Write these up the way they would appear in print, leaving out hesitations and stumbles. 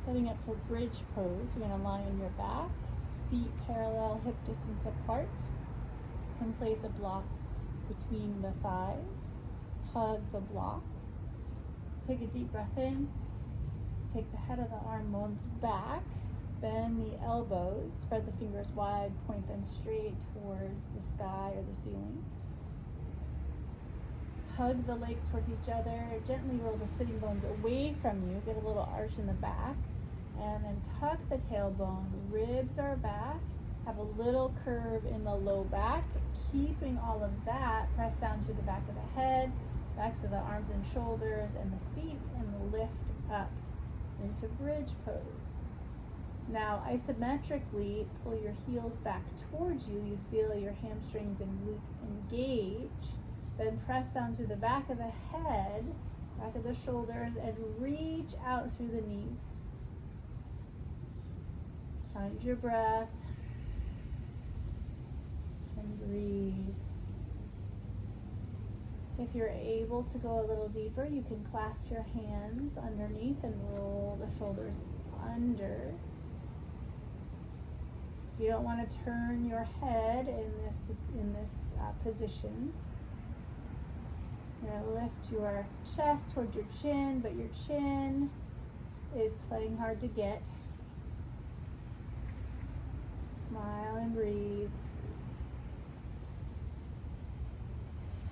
Setting up for bridge pose, you're going to lie on your back, feet parallel, hip distance apart, and place a block between the thighs. Hug the block. Take a deep breath in. Take the head of the arm bones back. Bend the elbows. Spread the fingers wide. Point them straight towards the sky or the ceiling. Hug the legs towards each other. Gently roll the sitting bones away from you. Get a little arch in the back. And then tuck the tailbone. Ribs are back. Have a little curve in the low back. Keeping all of that, press down through the back of the head, backs of the arms and shoulders, and the feet, and lift up into bridge pose. Now, isometrically, pull your heels back towards you. You feel your hamstrings and glutes engage. Then press down through the back of the head, back of the shoulders, and reach out through the knees. Find your breath and breathe. If you're able to go a little deeper, you can clasp your hands underneath and roll the shoulders under. You don't want to turn your head in this position. You're going to lift your chest towards your chin, but your chin is playing hard to get. Smile and breathe.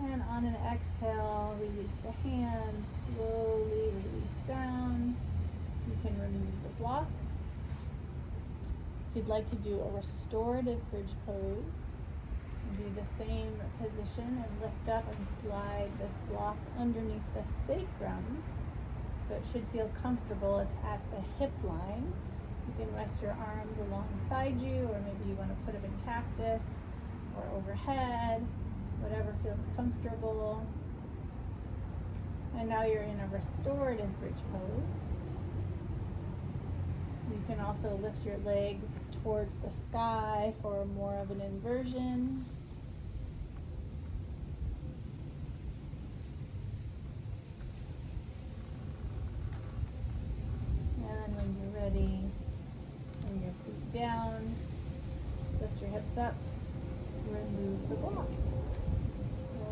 And on an exhale, release the hands, slowly release down. You can remove the block. If you'd like to do a restorative bridge pose, do the same position and lift up and slide this block underneath the sacrum. So it should feel comfortable. It's at the hip line. You can rest your arms alongside you, or maybe you want to put them in cactus or overhead, whatever feels comfortable. And now you're in a restorative bridge pose. You can also lift your legs towards the sky for more of an inversion. And when you're ready, bring your feet down, lift your hips up, remove the block.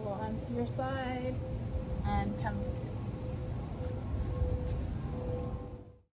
Roll onto your side and come to sit.